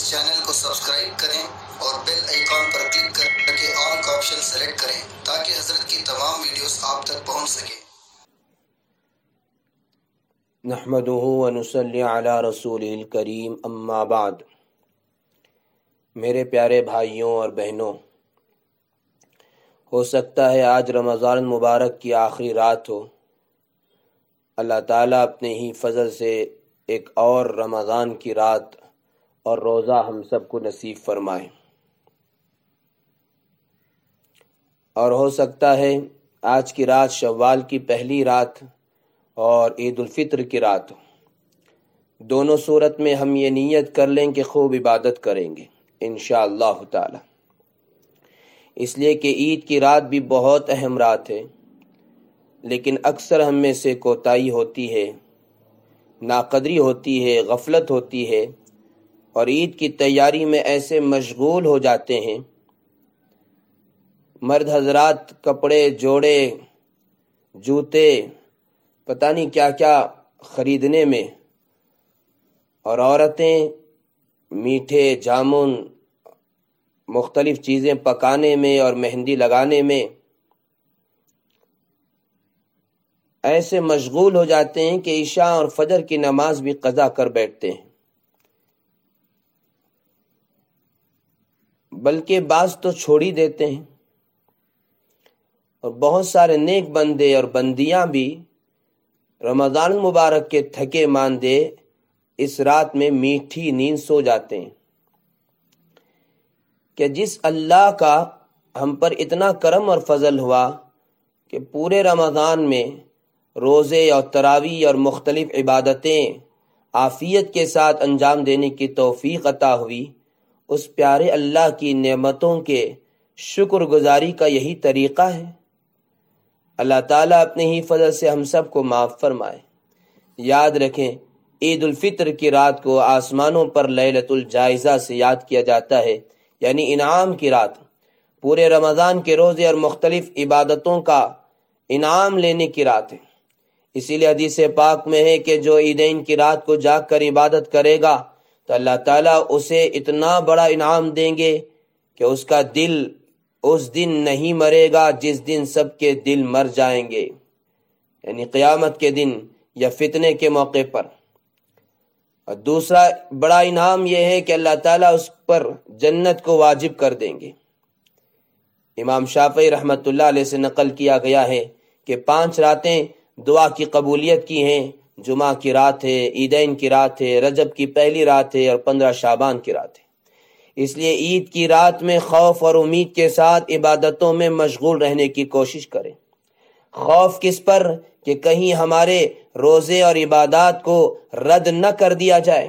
Channel کو subscribe کریں اور بیل آئیکن پر کلک کر کے آل کا آپشن سلیکٹ کریں تاکہ حضرت کی تمام ویڈیوز آپ تک پہنچ سکیں۔ نحمدہ ونصلی علی رسولہ الکریم، اما بعد۔ میرے پیارے بھائیوں اور بہنوں، ہو سکتا ہے آج رمضان المبارک کی آخری رات ہو۔ اللہ تعالیٰ اپنے ہی فضل سے ایک اور رمضان کی رات اور روزہ ہم سب کو نصیب فرمائے، اور ہو سکتا ہے آج کی رات شوال کی پہلی رات اور عید الفطر کی رات۔ دونوں صورت میں ہم یہ نیت کر لیں کہ خوب عبادت کریں گے انشاءاللہ تعالی، اس لیے کہ عید کی رات بھی بہت اہم رات ہے، لیکن اکثر ہم میں سے کوتاہی ہوتی ہے، ناقدری ہوتی ہے، غفلت ہوتی ہے، اور عید کی تیاری میں ایسے مشغول ہو جاتے ہیں۔ مرد حضرات کپڑے، جوڑے، جوتے، پتہ نہیں کیا کیا خریدنے میں، اور عورتیں میٹھے جامن مختلف چیزیں پکانے میں اور مہندی لگانے میں ایسے مشغول ہو جاتے ہیں کہ عشاء اور فجر کی نماز بھی قضا کر بیٹھتے ہیں، بلکہ بعض تو چھوڑ ہی دیتے ہیں۔ اور بہت سارے نیک بندے اور بندیاں بھی رمضان المبارک کے تھکے ماندے اس رات میں میٹھی نیند سو جاتے ہیں کہ جس اللہ کا ہم پر اتنا کرم اور فضل ہوا کہ پورے رمضان میں روزے اور تراویح اور مختلف عبادتیں عافیت کے ساتھ انجام دینے کی توفیق عطا ہوئی، اس پیارے اللہ کی نعمتوں کے شکر گزاری کا یہی طریقہ ہے۔ اللہ تعالیٰ اپنے ہی فضل سے ہم سب کو معاف فرمائے۔ یاد رکھیں، عید الفطر کی رات کو آسمانوں پر لیلۃ الجائزہ سے یاد کیا جاتا ہے، یعنی انعام کی رات۔ پورے رمضان کے روزے اور مختلف عبادتوں کا انعام لینے کی رات ہے۔ اسی لیے حدیث پاک میں ہے کہ جو عیدین کی رات کو جاگ کر عبادت کرے گا تو اللہ تعالیٰ اسے اتنا بڑا انعام دیں گے کہ اس کا دل اس دن نہیں مرے گا جس دن سب کے دل مر جائیں گے، یعنی قیامت کے دن یا فتنے کے موقع پر۔ اور دوسرا بڑا انعام یہ ہے کہ اللہ تعالیٰ اس پر جنت کو واجب کر دیں گے۔ امام شافعی رحمۃ اللہ علیہ سے نقل کیا گیا ہے کہ 5 راتیں دعا کی قبولیت کی ہیں۔ جمعہ کی رات ہے، عیدین کی رات ہے، رجب کی پہلی رات ہے، اور 15 شعبان کی رات ہے۔ اس لیے عید کی رات میں خوف اور امید کے ساتھ عبادتوں میں مشغول رہنے کی کوشش کریں۔ خوف کس پر؟ کہ کہیں ہمارے روزے اور عبادات کو رد نہ کر دیا جائے،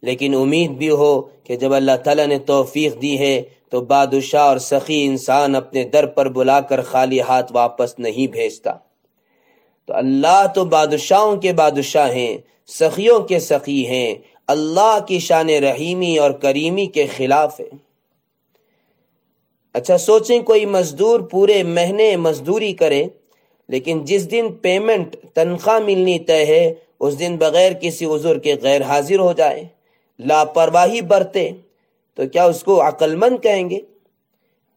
لیکن امید بھی ہو کہ جب اللہ تعالیٰ نے توفیق دی ہے تو بادشاہ اور سخی انسان اپنے در پر بلا کر خالی ہاتھ واپس نہیں بھیجتا۔ تو اللہ تو بادشاہوں کے بادشاہ ہیں، سخیوں کے سخی ہیں، اللہ کی شان رحیمی اور کریمی کے خلاف ہے۔ اچھا سوچیں، کوئی مزدور پورے مہینے مزدوری کرے، لیکن جس دن پیمنٹ تنخواہ ملنی طے ہے اس دن بغیر کسی عذر کے غیر حاضر ہو جائے، لاپرواہی برتے، تو کیا اس کو عقل مند کہیں گے؟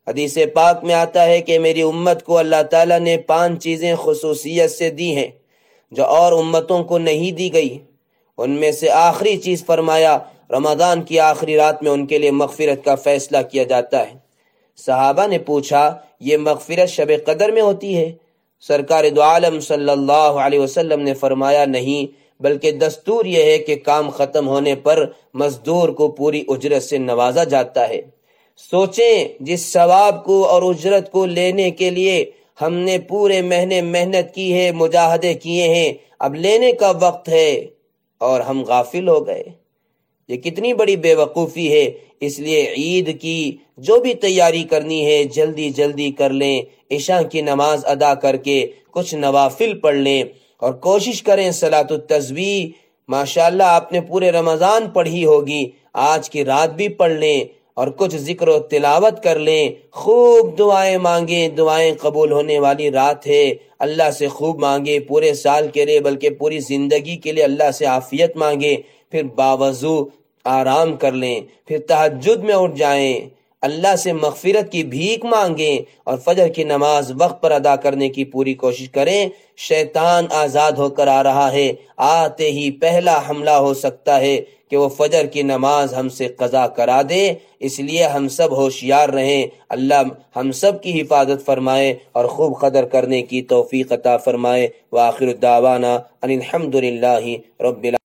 حدیث پاک میں آتا ہے کہ میری امت کو اللہ تعالیٰ نے 5 چیزیں خصوصیت سے دی ہیں جو اور امتوں کو نہیں دی گئی۔ ان میں سے آخری چیز فرمایا رمضان کی آخری رات میں ان کے لیے مغفرت کا فیصلہ کیا جاتا ہے۔ صحابہ نے پوچھا، یہ مغفرت شب قدر میں ہوتی ہے؟ سرکار دو عالم صلی اللہ علیہ وسلم نے فرمایا نہیں، بلکہ دستور یہ ہے کہ کام ختم ہونے پر مزدور کو پوری اجرت سے نوازا جاتا ہے۔ سوچیں، جس ثواب کو اور اجرت کو لینے کے لیے ہم نے پورے مہینے محنت کی ہے، مجاہدے کیے ہیں، اب لینے کا وقت ہے اور ہم غافل ہو گئے۔ یہ کتنی بڑی بے وقوفی ہے۔ اس لیے عید کی جو بھی تیاری کرنی ہے جلدی جلدی کر لیں، عشاء کی نماز ادا کر کے کچھ نوافل پڑھ لیں، اور کوشش کریں صلاۃ التسبیح۔ ماشاءاللہ آپ نے پورے رمضان پڑھی ہوگی، آج کی رات بھی پڑھ لیں اور کچھ ذکر و تلاوت کر لیں، خوب دعائیں مانگیں، دعائیں قبول ہونے والی رات ہے۔ اللہ سے خوب مانگے، پورے سال کے لیے بلکہ پوری زندگی کے لیے اللہ سے عافیت مانگے، پھر باوضو آرام کر لیں، پھر تہجد میں اٹھ جائیں، اللہ سے مغفرت کی بھیک مانگیں اور فجر کی نماز وقت پر ادا کرنے کی پوری کوشش کریں۔ شیطان آزاد ہو کر آ رہا ہے، آتے ہی پہلا حملہ ہو سکتا ہے کہ وہ فجر کی نماز ہم سے قضا کرا دے، اس لیے ہم سب ہوشیار رہیں۔ اللہ ہم سب کی حفاظت فرمائے اور خوب قدر کرنے کی توفیق عطا فرمائے۔ وآخر دعوانا ان الحمد للہ رب العالمین۔